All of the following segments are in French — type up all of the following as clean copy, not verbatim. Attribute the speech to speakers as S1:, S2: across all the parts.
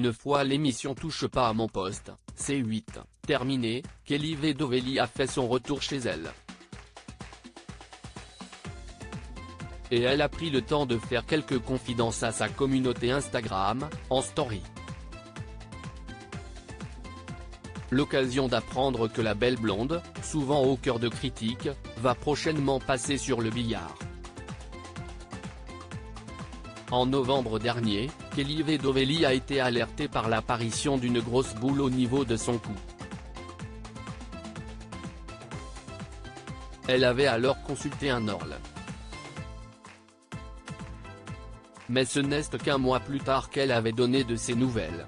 S1: une fois l'émission Touche pas à mon poste, C8, terminée, Kelly Vedovelli a fait son retour chez elle. Et elle a pris le temps de faire quelques confidences à sa communauté Instagram, en story. L'occasion d'apprendre que la belle blonde, souvent au cœur de critiques, va prochainement passer sur le billard. En novembre dernier, Kelly Vedovelli a été alertée par l'apparition d'une grosse boule au niveau de son cou. Elle avait alors consulté un orle. Mais ce n'est qu'un mois plus tard qu'elle avait donné de ses nouvelles.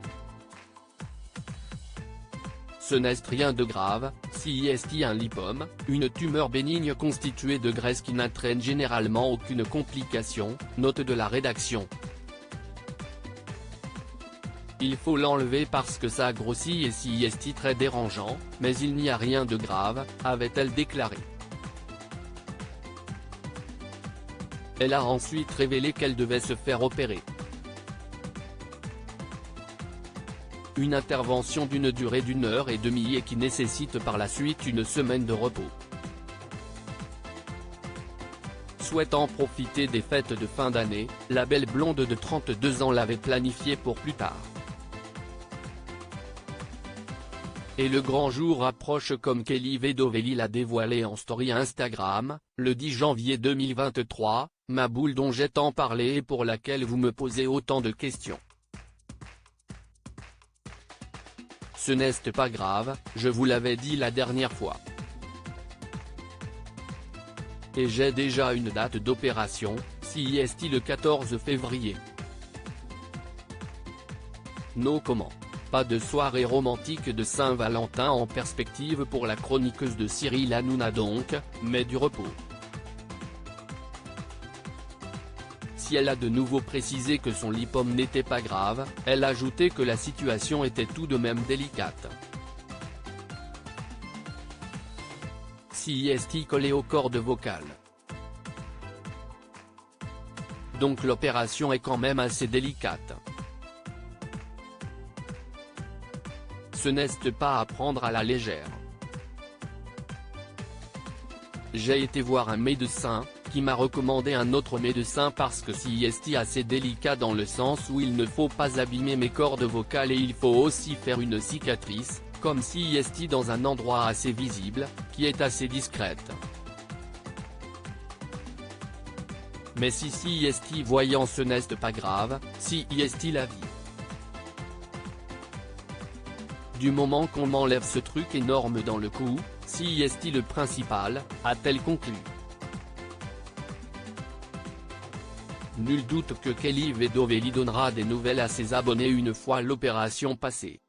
S1: Ce n'est rien de grave, CIST un lipome, une tumeur bénigne constituée de graisse qui n'entraîne généralement aucune complication, note de la rédaction. Il faut l'enlever parce que ça grossit et CIST très dérangeant, mais il n'y a rien de grave, avait-elle déclaré. Elle a ensuite révélé qu'elle devait se faire opérer. Une intervention d'une durée d'1h30 et qui nécessite par la suite une semaine de repos. Souhaitant profiter des fêtes de fin d'année, la belle blonde de 32 ans l'avait planifié pour plus tard. Et le grand jour approche comme Kelly Vedovelli l'a dévoilé en story Instagram, le 10 janvier 2023, ma boule dont j'ai tant parlé et pour laquelle vous me posez autant de questions. Ce n'est pas grave, je vous l'avais dit la dernière fois. Et j'ai déjà une date d'opération, CIST le 14 février. No comment. Pas de soirée romantique de Saint-Valentin en perspective pour la chroniqueuse de Cyril Hanouna donc, mais du repos. Si elle a de nouveau précisé que son lipome n'était pas grave, elle a ajouté que la situation était tout de même délicate. CIST collé aux cordes vocales. Donc l'opération est quand même assez délicate. Ce n'est pas à prendre à la légère. J'ai été voir un médecin, qui m'a recommandé un autre médecin parce que CIST assez délicat dans le sens où il ne faut pas abîmer mes cordes vocales et il faut aussi faire une cicatrice, comme CIST dans un endroit assez visible, qui est assez discrète. Mais si CIST voyant ce n'est pas grave, CIST la vie. Du moment qu'on m'enlève ce truc énorme dans le cou, CIST le principal, a-t-elle conclu. Nul doute que Kelly Vedovelli donnera des nouvelles à ses abonnés une fois l'opération passée.